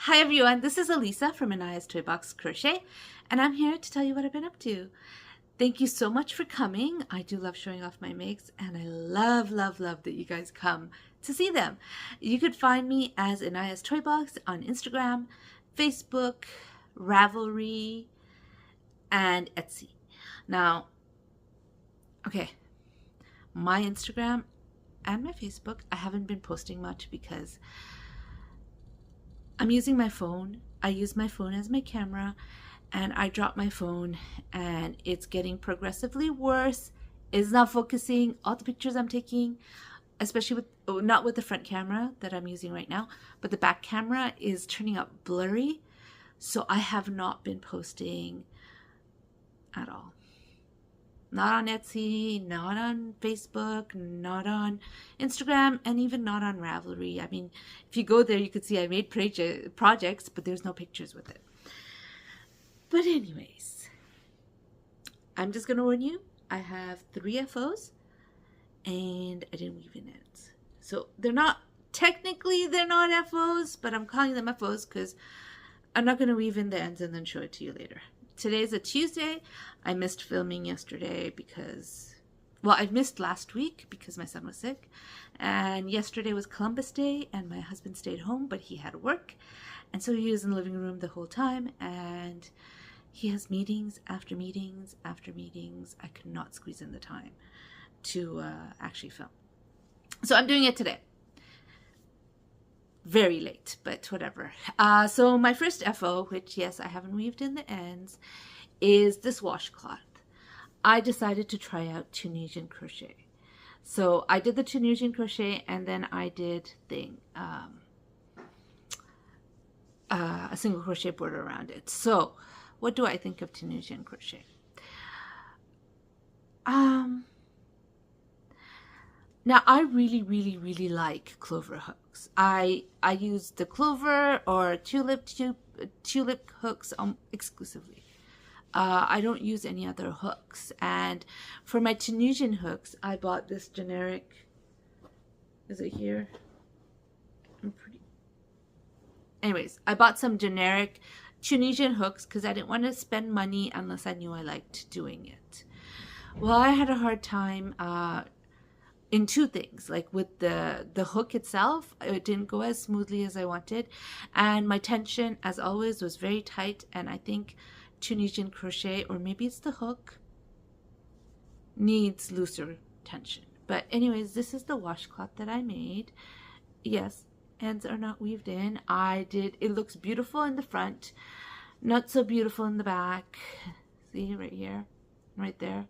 Hi everyone, this is Elisa from Anaya's Toy Box Crochet, and I'm here to tell you what I've been up to. Thank you so much for coming. I do love showing off my makes, and I love that you guys come to see them. You could find me as Anaya's Toy Box on Instagram, Facebook, Ravelry, and Etsy. Now, okay, my Instagram and my Facebook, I haven't been posting much because I'm using my phone. I use my phone as my camera, and I drop my phone and it's getting progressively worse. It's not focusing. All the pictures I'm taking, especially with, not with the front camera that I'm using right now, but the back camera is turning out blurry. So I have not been posting at all. Not on Etsy, not on Facebook, not on Instagram, and even not on Ravelry. I mean, if you go there, you could see I made projects, but there's no pictures with it. But anyways, I'm just going to warn you, I have 3 FOs, and I didn't weave in ends. So they're not FOs, but I'm calling them FOs because I'm not going to weave in the ends and then show it to you later. Today's a Tuesday. I missed filming yesterday because, well, I missed last week because my son was sick. And yesterday was Columbus Day and my husband stayed home, but he had work. And so he was in the living room the whole time. And he has meetings after meetings after meetings. I could not squeeze in the time to actually film. So I'm doing it today. Very late, but whatever. So my first FO, which yes, I haven't weaved in the ends, is this washcloth. I decided to try out Tunisian crochet. So I did the Tunisian crochet and then I did a single crochet border around it. So what do I think of Tunisian crochet? Now, I really like clover hooks. I use the clover or tulip hooks exclusively. I don't use any other hooks. And for my Tunisian hooks, I bought this generic. Is it here? Anyways, I bought some generic Tunisian hooks because I didn't want to spend money unless I knew I liked doing it. Well, I had a hard time in 2 things. Like with the hook itself, it didn't go as smoothly as I wanted, and my tension, as always, was very tight. And I think Tunisian crochet, or maybe it's the hook, needs looser tension. But anyways, this is the washcloth that I made. Yes, ends are not weaved in. It looks beautiful in the front, not so beautiful in the back. See right here, right there.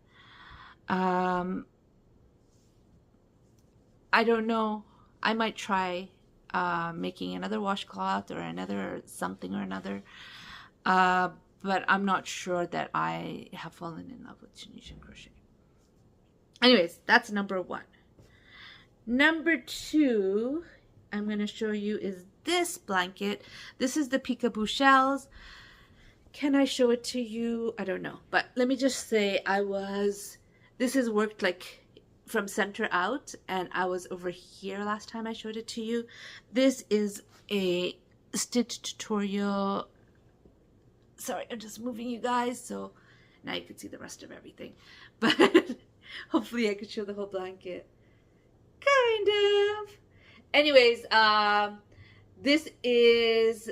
I don't know. I might try making another washcloth or another something or another. But I'm not sure that I have fallen in love with Tunisian crochet. Anyways, that's number 1. Number 2, I'm going to show you is this blanket. This is the Peekaboo Shells. Can I show it to you? I don't know. But let me just say this has worked like from center out, and I was over here last time I showed it to you. This is a stitch tutorial. Sorry, I'm just moving you guys so now you can see the rest of everything. But hopefully I could show the whole blanket. Kind of. Anyways, this is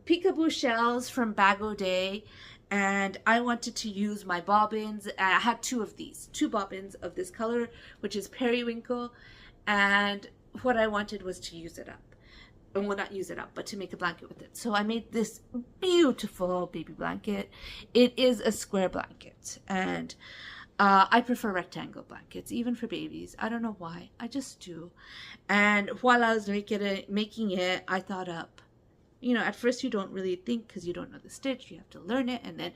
Peekaboo Shells from Bag O' Day. And I wanted to use my bobbins. I had 2 of these, 2 bobbins of this color, which is periwinkle. And what I wanted was to use it up. Well, not use it up, but to make a blanket with it. So I made this beautiful baby blanket. It is a square blanket. And I prefer rectangle blankets, even for babies. I don't know why. I just do. And while I was making it, I thought up. You know, at first you don't really think because you don't know the stitch. You have to learn it. And then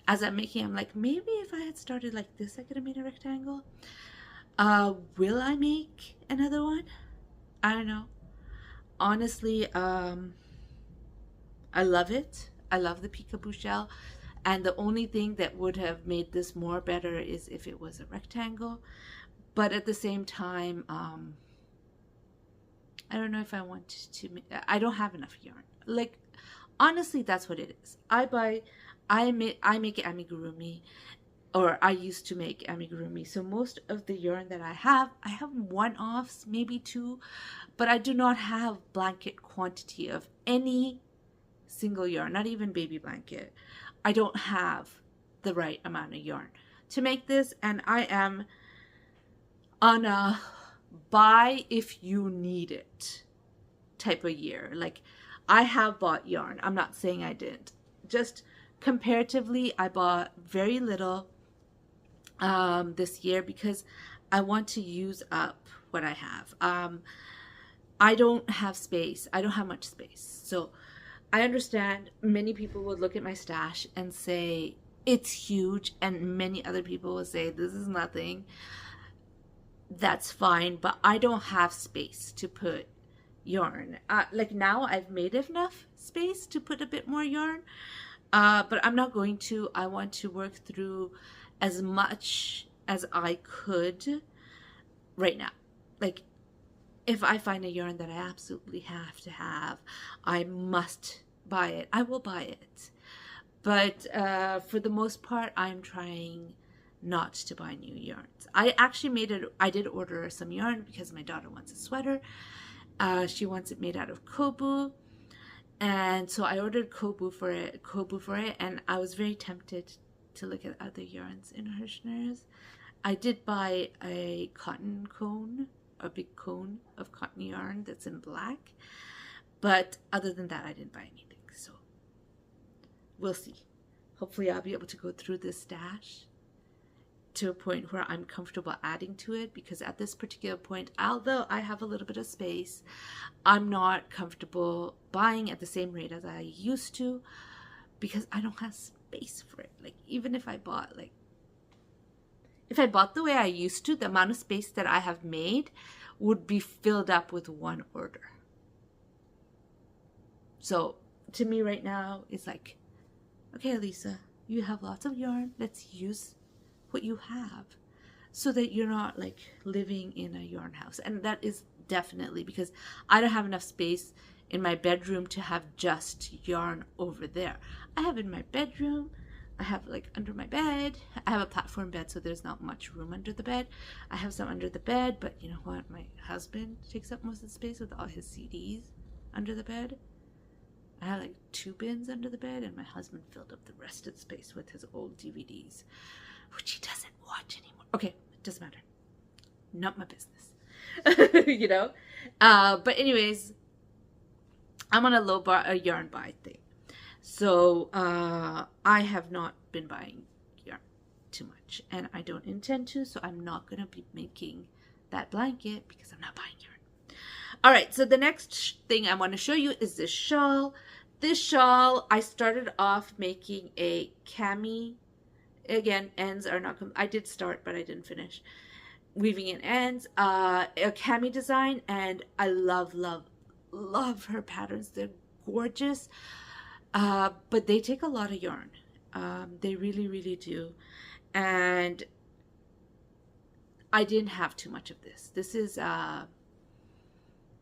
as I'm making, I'm like, maybe if I had started like this, I could have made a rectangle. Will I make another one? I don't know. Honestly, I love it. I love the Peekaboo Shell. And the only thing that would have made this more better is if it was a rectangle. But at the same time, I don't know if I want to. I don't have enough yarn. Like, honestly, that's what it is. I make amigurumi, or I used to make amigurumi. So most of the yarn that I have one-offs, maybe two, but I do not have blanket quantity of any single yarn, not even baby blanket. I don't have the right amount of yarn to make this, and I am on a buy if you need it type of year. Like, I have bought yarn. I'm not saying I didn't. Just comparatively, I bought very little this year because I want to use up what I have. I don't have space. I don't have much space. So I understand many people would look at my stash and say it's huge, and many other people will say this is nothing. That's fine, but I don't have space to put yarn. Like, now I've made enough space to put a bit more yarn, but I'm not going to. I want to work through as much as I could right now. Like, if I find a yarn that I absolutely have to have, I must buy it. I will buy it. But for the most part, I'm trying not to buy new yarns. I actually I did order some yarn because my daughter wants a sweater. She wants it made out of kobu. And so I ordered kobu for it, and I was very tempted to look at other yarns in Hirschner's. I did buy a cotton cone, a big cone of cotton yarn that's in black, but other than that, I didn't buy anything. So we'll see. Hopefully I'll be able to go through this stash to a point where I'm comfortable adding to it, because at this particular point, although I have a little bit of space, I'm not comfortable buying at the same rate as I used to, because I don't have space for it. Like, even if I bought the way I used to, the amount of space that I have made would be filled up with one order. So to me right now, it's like, okay, Lisa, you have lots of yarn. Let's use what you have so that you're not like living in a yarn house. And that is definitely because I don't have enough space in my bedroom to have just yarn over there. I have in my bedroom, I have like under my bed, I have a platform bed, so there's not much room under the bed. I have some under the bed, but you know what? My husband takes up most of the space with all his CDs under the bed. I have like 2 bins under the bed, and my husband filled up the rest of the space with his old DVDs, which he doesn't watch anymore. Okay, it doesn't matter. Not my business. You know? But anyways, I'm on a yarn buy thing. So I have not been buying yarn too much, and I don't intend to, so I'm not going to be making that blanket because I'm not buying yarn. All right, so the next thing I want to show you is this shawl. This shawl, I started off making a cami. Again, ends are not, I did start, but I didn't finish. Weaving in ends, a cami design, and I love her patterns. They're gorgeous, but they take a lot of yarn. They really, really do. And I didn't have too much of this. This is,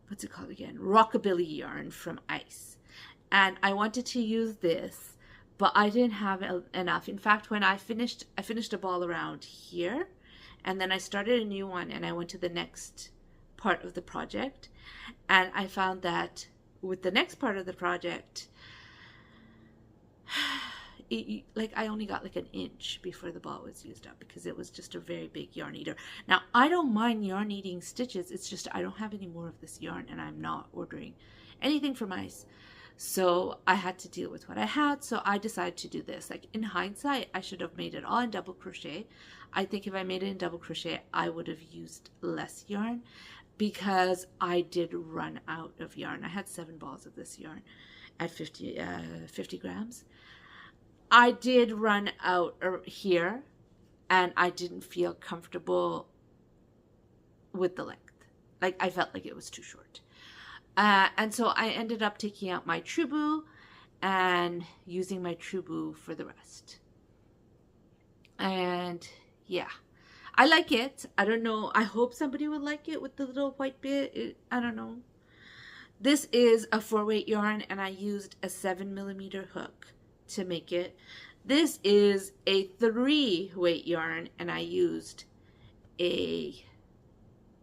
what's it called again? Rockabilly yarn from Ice. And I wanted to use this, but I didn't have enough. In fact, when I finished a ball around here, and then I started a new one, and I went to the next part of the project, and I found that with the next part of the project, I only got like an inch before the ball was used up, because it was just a very big yarn eater. Now, I don't mind yarn eating stitches. It's just I don't have any more of this yarn, and I'm not ordering anything from Ice. So I had to deal with what I had. So I decided to do this. Like, in hindsight, I should have made it all in double crochet. I think if I made it in double crochet, I would have used less yarn, because I did run out of yarn. I had 7 balls of this yarn at 50 grams. I did run out here, and I didn't feel comfortable with the length. Like, I felt like it was too short. And so I ended up taking out my Trubu and using my Trubu for the rest. And yeah, I like it. I don't know. I hope somebody would like it with the little white bit. I don't know. This is a 4-weight yarn, and I used a 7mm hook to make it. This is a 3-weight yarn, and I used a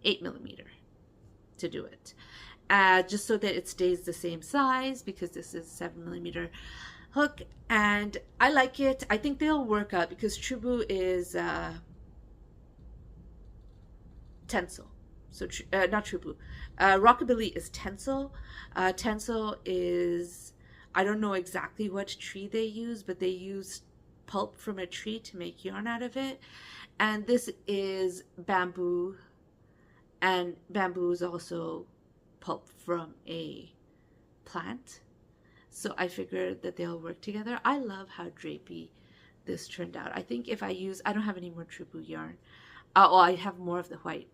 8mm to do it. Just so that it stays the same size, because this is 7mm hook, and I like it. I think they'll work out because Trubu is Tencel. So not Trubu. Rockabilly is Tencel. Tencel is, I don't know exactly what tree they use, but they use pulp from a tree to make yarn out of it. And this is bamboo, and bamboo is also pulp from a plant. So I figured that they'll work together. I love how drapey this turned out. I think if I don't have any more Trubu yarn. Oh, I have more of the white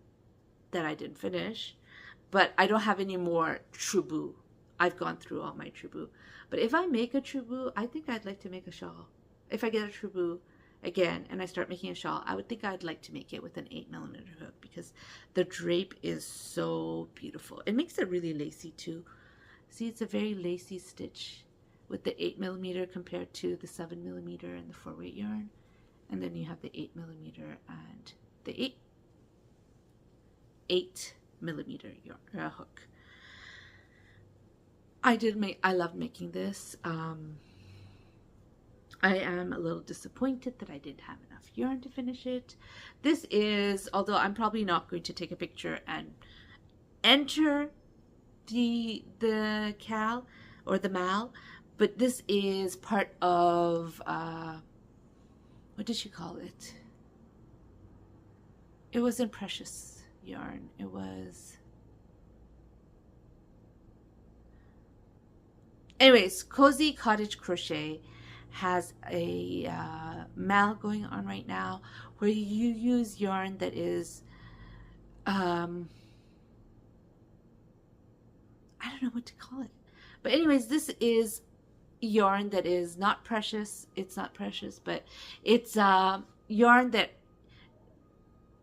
that I didn't finish, but I don't have any more Trubu. I've gone through all my Trubu. But if I make a Trubu, I think I'd like to make a shawl. If I get a Trubu again and I start making a shawl, I would think I'd like to make it with an 8mm hook, because the drape is so beautiful. It makes it really lacy too. See, it's a very lacy stitch with the 8mm compared to the 7mm and the 4-weight yarn. And then you have the 8mm and the 8mm yarn, hook. I love making this. I am a little disappointed that I didn't have enough yarn to finish it. This is, although I'm probably not going to take a picture and enter the cal or the mal, but this is part of what did she call it? It wasn't Precious yarn. It was, anyways, Cozy Cottage Crochet has a mal going on right now where you use yarn that is I don't know what to call it, but anyways, this is yarn that is not precious. It's not precious, but it's yarn that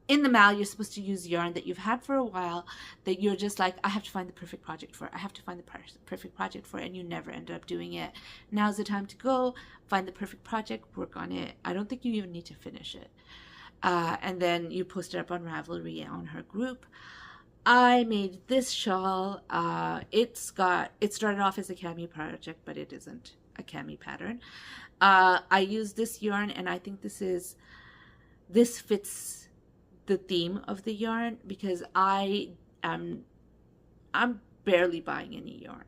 in the mal you're supposed to use yarn that you've had for a while, that you're just like, I have to find the perfect project for it. I have to find the perfect project for it, and you never end up doing it. Now's the time to go find the perfect project, work on it. I don't think you even need to finish it. And then you post it up on Ravelry on her group. I made this shawl. It started off as a cami project, but it isn't a cami pattern. I used this yarn, and I think this fits the theme of the yarn, because I'm barely buying any yarn.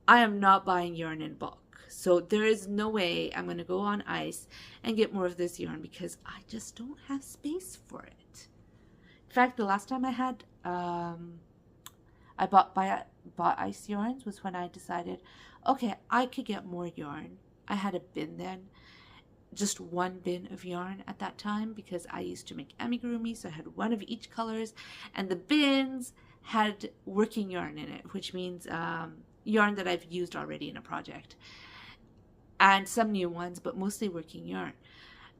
I am not buying yarn in bulk, so there is no way I'm going to go on ice and get more of this yarn, because I just don't have space for it. In fact, the last time I had I bought ice yarns was when I decided, okay, I could get more yarn. I had a bin then, just one bin of yarn at that time, because I used to make amigurumi, so I had one of each colors, and the bins had working yarn in it, which means yarn that I've used already in a project, and some new ones, but mostly working yarn.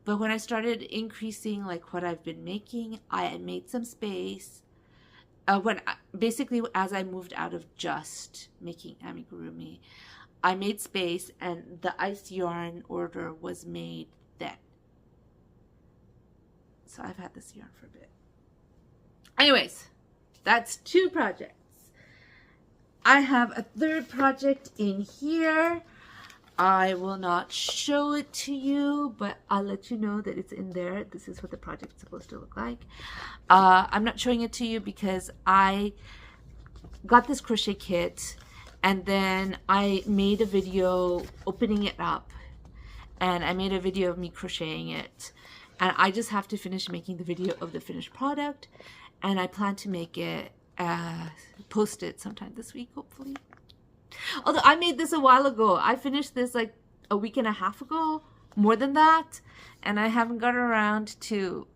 But when I started increasing like what I've been making, I made some space. Basically, as I moved out of just making amigurumi, I made space, and the ice yarn order was made then. So I've had this yarn for a bit. Anyways, that's 2 projects. I have a 3rd project in here. I will not show it to you, but I'll let you know that it's in there. This is what the project's supposed to look like. I'm not showing it to you because I got this crochet kit, and then I made a video opening it up, and I made a video of me crocheting it, and I just have to finish making the video of the finished product, and I plan to make it, post it sometime this week, hopefully. Although I made this a while ago. I finished this like a week and a half ago, more than that, and I haven't gotten around to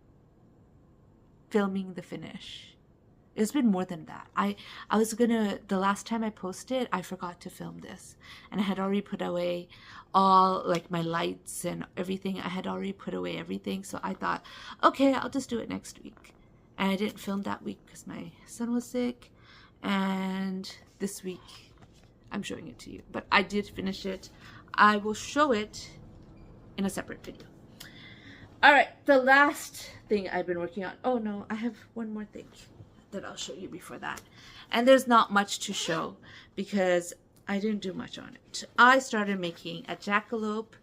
filming the finish. It's been more than that. I was gonna, the last time I posted, I forgot to film this, and I had already put away all like my lights and everything. I had already put away everything, so I thought, okay, I'll just do it next week. And I didn't film that week because my son was sick, and this week I'm showing it to you. But I did finish it. I will show it in a separate video. All right, the last thing I've been working on. Oh no, I have one more thing that I'll show you before that. And there's not much to show because I didn't do much on it. I started making a jackalope.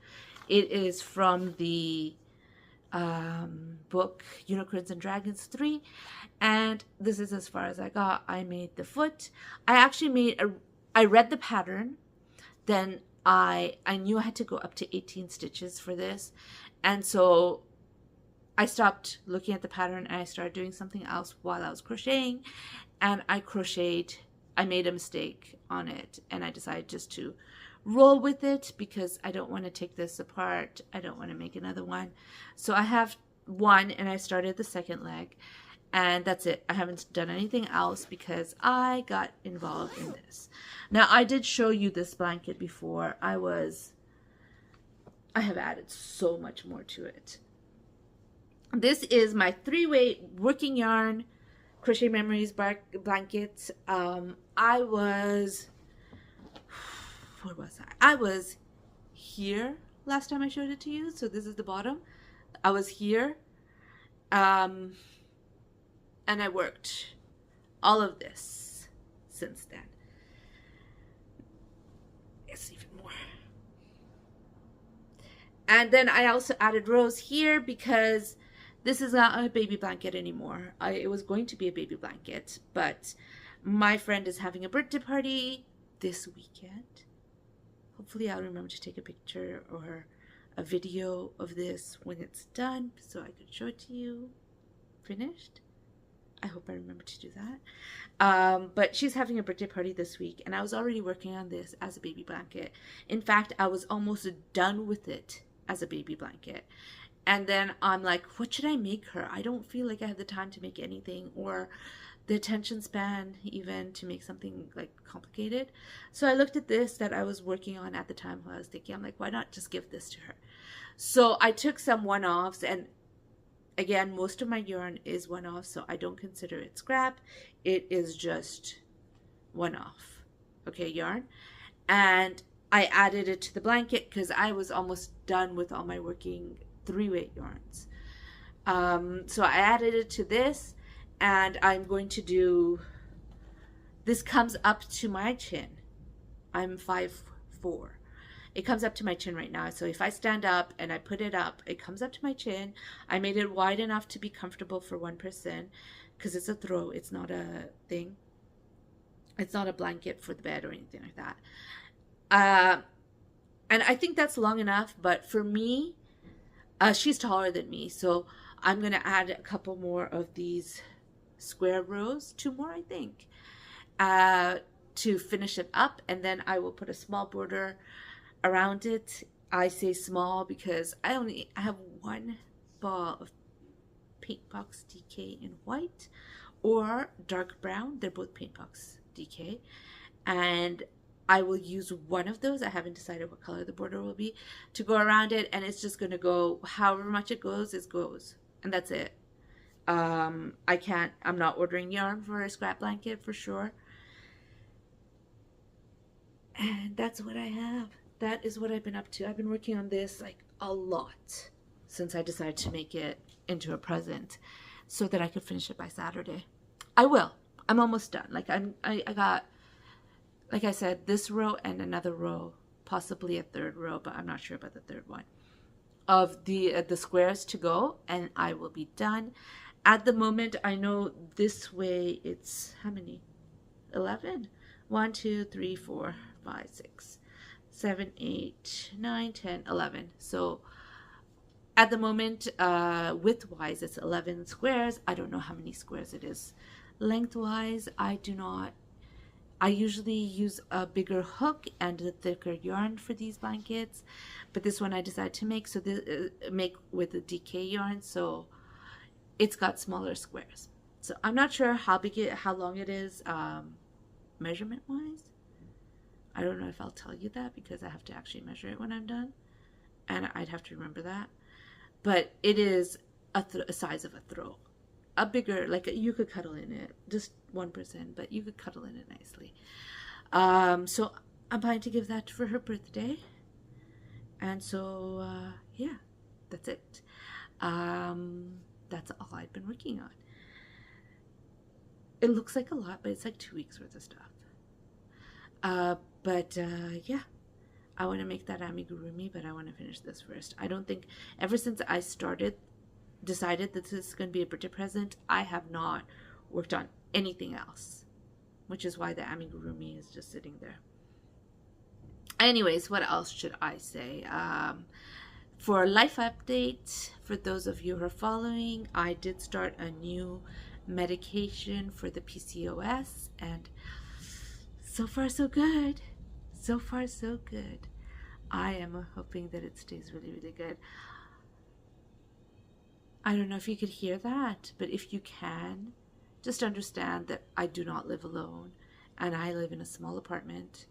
It is from the book Unicorns and Dragons 3, and this is as far as I got. I made the foot. I read the pattern, then I knew I had to go up to 18 stitches for this, and so I stopped looking at the pattern and I started doing something else while I was crocheting, and I made a mistake on it, and I decided just to roll with it because I don't want to take this apart. I don't want to make another one. So I have one, and I started the second leg, and that's it. I haven't done anything else because I got involved in this. Now, I did show you this blanket before. I have added so much more to it. This is my 3-weight working yarn Crochet Memories blanket. Where was I? I was here last time I showed it to you. So this is the bottom. I was here. And I worked all of this since then. It's even more. And then I also added rows here because this is not a baby blanket anymore. It was going to be a baby blanket, but my friend is having a birthday party this weekend. Hopefully I'll remember to take a picture or a video of this when it's done so I could show it to you finished. I hope I remember to do that. But she's having a birthday party this week, and I was already working on this as a baby blanket. In fact, I was almost done with it as a baby blanket. And then I'm like, what should I make her? I don't feel like I have the time to make anything, or the attention span even to make something like complicated. So I looked at this that I was working on at the time while I was thinking, I'm like, why not just give this to her? So I took some one-offs, and again, most of my yarn is one-off, so I don't consider it scrap. It is just one-off, okay, yarn. And I added it to the blanket because I was almost done with all my working 3-weight yarns. So I added it to this, and I'm going to do, this comes up to my chin. I'm 5'4". It comes up to my chin right now. So if I stand up and I put it up, it comes up to my chin. I made it wide enough to be comfortable for one person because it's a throw. It's not a thing. It's not a blanket for the bed or anything like that. And I think that's long enough. But for me, she's taller than me. So I'm going to add a couple more of these square rows. 2 more, I think, to finish it up. And then I will put a small border around it. I say small because I have one ball of Paintbox DK in white or dark brown. They're both Paintbox DK, and I will use one of those. I haven't decided what color the border will be to go around it, and it's just going to go however much it goes, and that's it. I'm not ordering yarn for a scrap blanket for sure. And that's what I have. That is what I've been up to. I've been working on this like a lot since I decided to make it into a present so that I could finish it by Saturday. I will. I'm almost done. Like I got, like I said, this row and another row, possibly a third row, but I'm not sure about the third one, of the squares to go, and I will be done. At the moment, I know this way it's how many? 11? 1, 2, 3, 4, 5, 6, 7, 8, 9, 10, 11. So at the moment, width-wise, it's 11 squares. I don't know how many squares it is. Lengthwise, I usually use a bigger hook and a thicker yarn for these blankets, but this one I decided to make make with the DK yarn, so it's got smaller squares. So I'm not sure how long it is, measurement-wise. I don't know if I'll tell you that because I have to actually measure it when I'm done, and I'd have to remember that. But it is a size of a throw. A bigger, like you could cuddle in it, just one person, but you could cuddle in it nicely. So I'm planning to give that for her birthday. And so, yeah, that's it. That's all I've been working on. It looks like a lot, but it's like 2 weeks worth of stuff. But yeah, I want to make that amigurumi, but I want to finish this first. I don't think, ever since I decided that this is going to be a birthday present, I have not worked on anything else, which is why the amigurumi is just sitting there. Anyways, what else should I say? For a life update, for those of you who are following, I did start a new medication for the PCOS, and so far so good. So far so good. I am hoping that it stays really, really good. I don't know if you could hear that, but if you can, just understand that I do not live alone, and I live in a small apartment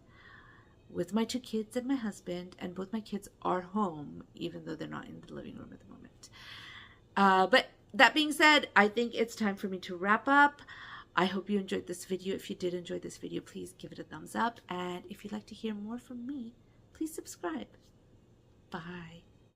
with my 2 kids and my husband, and both my kids are home, even though they're not in the living room at the moment. But that being said, I think it's time for me to wrap up. I hope you enjoyed this video. If you did enjoy this video, please give it a thumbs up. And if you'd like to hear more from me, please subscribe. Bye.